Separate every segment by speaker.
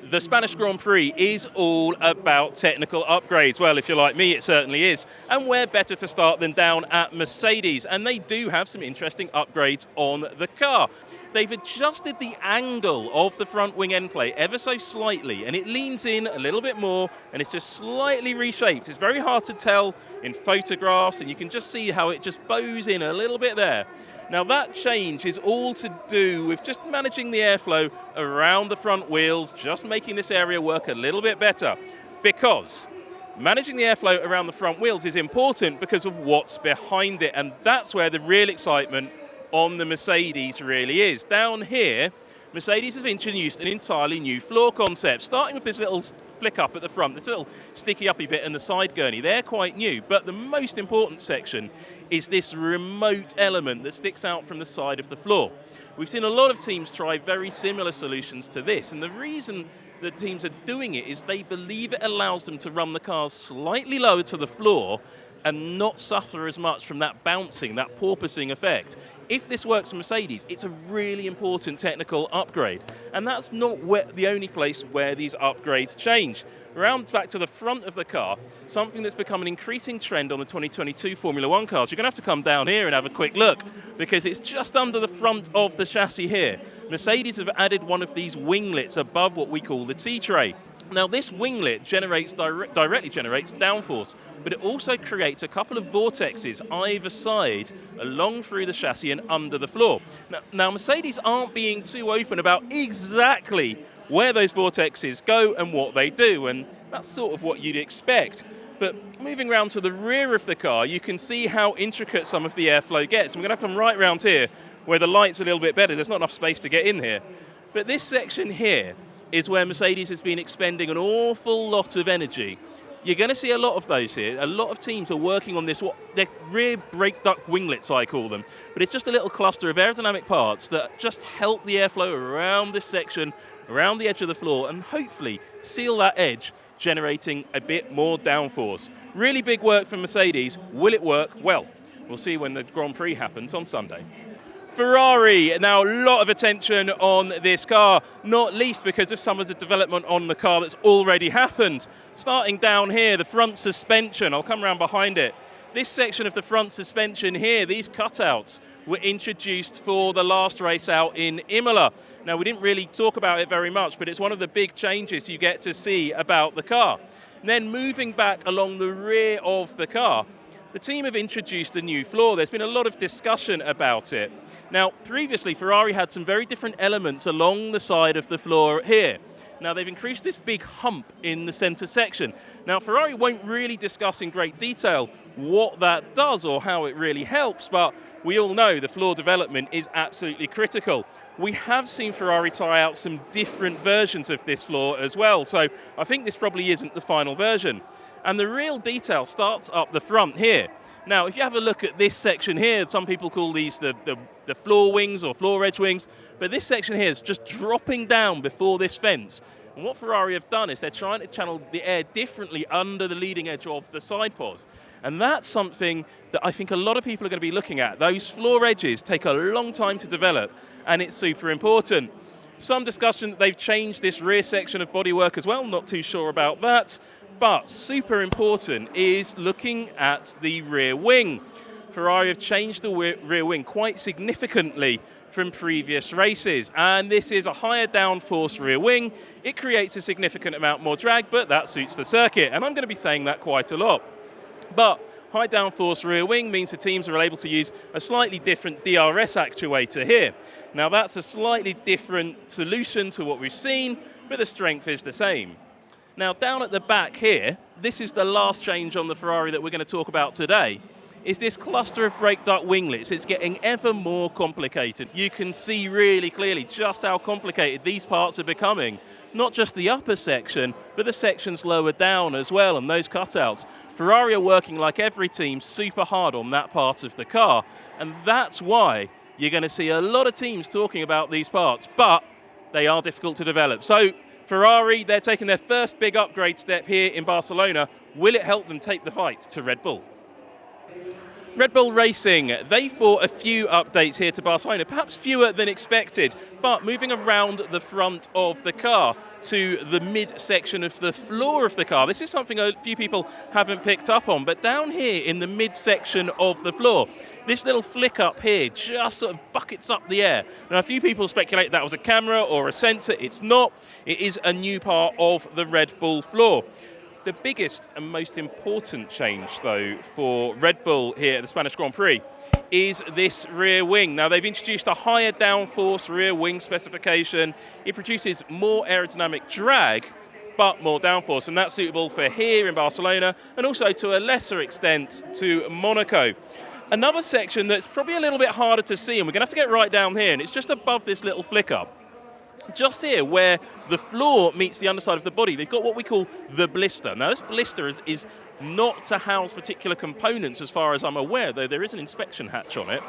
Speaker 1: The Spanish Grand Prix is all about technical upgrades. Well, if you're like me, it certainly is. And where better to start than down at Mercedes? And they do have some interesting upgrades on the car. They've adjusted the angle of the front wing end plate ever so slightly, and it leans in a little bit more, and it's just slightly reshaped. It's very hard to tell in photographs, and you can just see how it just bows in a little bit there. Now that change is all to do with just managing the airflow around the front wheels, just making this area work a little bit better. Because managing the airflow around the front wheels is important because of what's behind it, and that's where the real excitement on the Mercedes really is. Down here, Mercedes has introduced an entirely new floor concept, starting with this little flick up at the front, this little sticky uppy bit and the side gurney. They're quite new, but the most important section is this remote element that sticks out from the side of the floor. We've seen a lot of teams try very similar solutions to this, and the reason that teams are doing it is they believe it allows them to run the cars slightly lower to the floor and not suffer as much from that bouncing, that porpoising effect. If this works for Mercedes, it's a really important technical upgrade. And that's not the only place where these upgrades change. Around back to the front of the car, something that's become an increasing trend on the 2022 Formula One cars, you're going to have to come down here and have a quick look, because it's just under the front of the chassis here. Mercedes have added one of these winglets above what we call the T-tray. Now this winglet directly generates downforce, but it also creates a couple of vortexes either side along through the chassis and under the floor. Now Mercedes aren't being too open about exactly where those vortexes go and what they do, and that's sort of what you'd expect. But moving around to the rear of the car, you can see how intricate some of the airflow gets. I'm going to come right round here where the light's a little bit better. There's not enough space to get in here. But this section here is where Mercedes has been expending an awful lot of energy. You're going to see a lot of those here. A lot of teams are working on this, what they're rear brake duct winglets, I call them. But it's just a little cluster of aerodynamic parts that just help the airflow around this section, around the edge of the floor, and hopefully seal that edge, generating a bit more downforce. Really big work from Mercedes. Will it work? Well, we'll see when the Grand Prix happens on Sunday. Ferrari, now a lot of attention on this car, not least because of some of the development on the car that's already happened. Starting down here, the front suspension, I'll come around behind it. This section of the front suspension here, these cutouts, were introduced for the last race out in Imola. Now we didn't really talk about it very much, but it's one of the big changes you get to see about the car. And then moving back along the rear of the car, the team have introduced a new floor. There's been a lot of discussion about it. Now, previously, Ferrari had some very different elements along the side of the floor here. Now, they've increased this big hump in the center section. Now, Ferrari won't really discuss in great detail what that does or how it really helps, but we all know the floor development is absolutely critical. We have seen Ferrari try out some different versions of this floor as well, so I think this probably isn't the final version. And the real detail starts up the front here. Now, if you have a look at this section here, some people call these the floor wings or floor edge wings, but this section here is just dropping down before this fence. And what Ferrari have done is they're trying to channel the air differently under the leading edge of the side pods. And that's something that I think a lot of people are going to be looking at. Those floor edges take a long time to develop, and it's super important. Some discussion that they've changed this rear section of bodywork as well, not too sure about that. But super important is looking at the rear wing. Ferrari have changed the rear wing quite significantly from previous races, and this is a higher downforce rear wing. It creates a significant amount more drag, but that suits the circuit, and I'm going to be saying that quite a lot. But high downforce rear wing means the teams are able to use a slightly different DRS actuator here. Now that's a slightly different solution to what we've seen, but the strength is the same. Now down at the back here, this is the last change on the Ferrari that we're going to talk about today, is this cluster of brake duct winglets. It's getting ever more complicated. You can see really clearly just how complicated these parts are becoming. Not just the upper section, but the sections lower down as well, and those cutouts. Ferrari are working like every team super hard on that part of the car, and that's why you're going to see a lot of teams talking about these parts, but they are difficult to develop. So Ferrari, they're taking their first big upgrade step here in Barcelona. Will it help them take the fight to Red Bull? Red Bull Racing, they've brought a few updates here to Barcelona, perhaps fewer than expected, but moving around the front of the car to the mid-section of the floor of the car. This is something a few people haven't picked up on, but down here in the mid-section of the floor, this little flick up here just sort of buckets up the air. Now, a few people speculate that was a camera or a sensor. It's not. It is a new part of the Red Bull floor. The biggest and most important change, though, for Red Bull here at the Spanish Grand Prix is this rear wing. Now, they've introduced a higher downforce rear wing specification. It produces more aerodynamic drag, but more downforce, and that's suitable for here in Barcelona and also to a lesser extent to Monaco. Another section that's probably a little bit harder to see, and we're going to have to get right down here, and it's just above this little flick up. Just here, where the floor meets the underside of the body, they've got what we call the blister. Now, this blister is not to house particular components as far as I'm aware, though there is an inspection hatch on it.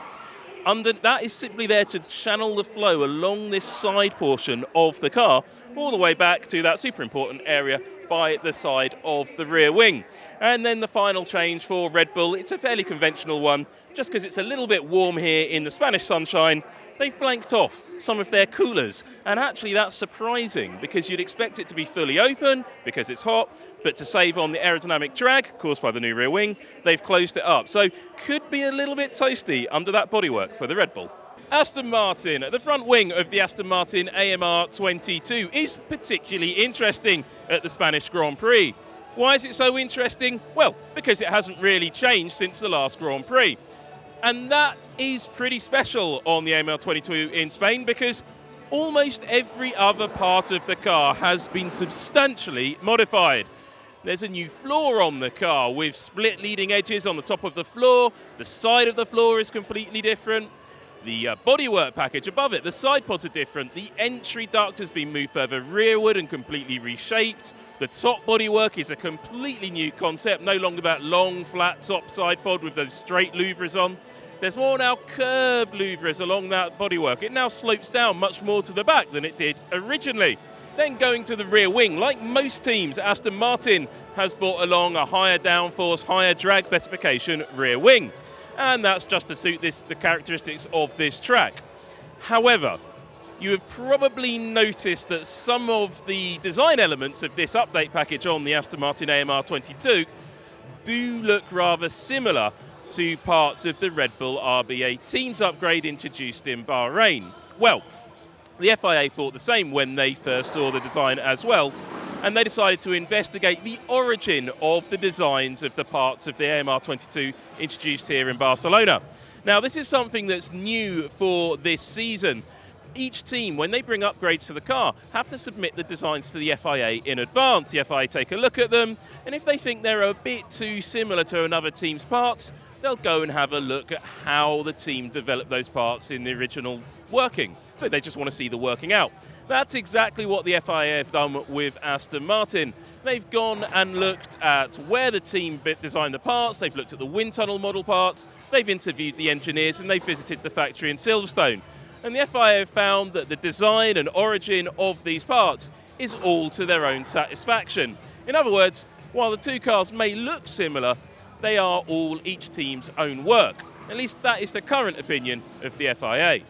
Speaker 1: That is simply there to channel the flow along this side portion of the car, all the way back to that super important area by the side of the rear wing. And then the final change for Red Bull, it's a fairly conventional one, just because it's a little bit warm here in the Spanish sunshine. They've blanked off some of their coolers, and actually that's surprising because you'd expect it to be fully open because it's hot, but to save on the aerodynamic drag caused by the new rear wing, they've closed it up. So could be a little bit toasty under that bodywork for the Red Bull. Aston Martin, the front wing of the Aston Martin AMR 22 is particularly interesting at the Spanish Grand Prix. Why is it so interesting? Well, because it hasn't really changed since the last Grand Prix. And that is pretty special on the AMR 22 in Spain because almost every other part of the car has been substantially modified. There's a new floor on the car with split leading edges on the top of the floor. The side of the floor is completely different. The bodywork package above it, the side pods are different. The entry duct has been moved further rearward and completely reshaped. The top bodywork is a completely new concept, no longer that long, flat top side pod with those straight louvres on. There's more now curved louvres along that bodywork. It now slopes down much more to the back than it did originally. Then going to the rear wing, like most teams, Aston Martin has brought along a higher downforce, higher drag specification rear wing. And that's just to suit the characteristics of this track. However, you have probably noticed that some of the design elements of this update package on the Aston Martin AMR 22 do look rather similar to parts of the Red Bull RB18's upgrade introduced in Bahrain. Well, the FIA thought the same when they first saw the design as well, and they decided to investigate the origin of the designs of the parts of the AMR 22 introduced here in Barcelona. Now, this is something that's new for this season. Each team, when they bring upgrades to the car, have to submit the designs to the FIA in advance. The FIA take a look at them, and if they think they're a bit too similar to another team's parts, they'll go and have a look at how the team developed those parts in the original working. So they just want to see the working out. That's exactly what the FIA have done with Aston Martin. They've gone and looked at where the team designed the parts, they've looked at the wind tunnel model parts, they've interviewed the engineers, and they've visited the factory in Silverstone. And the FIA have found that the design and origin of these parts is all to their own satisfaction. In other words, while the two cars may look similar, they are all each team's own work. At least that is the current opinion of the FIA.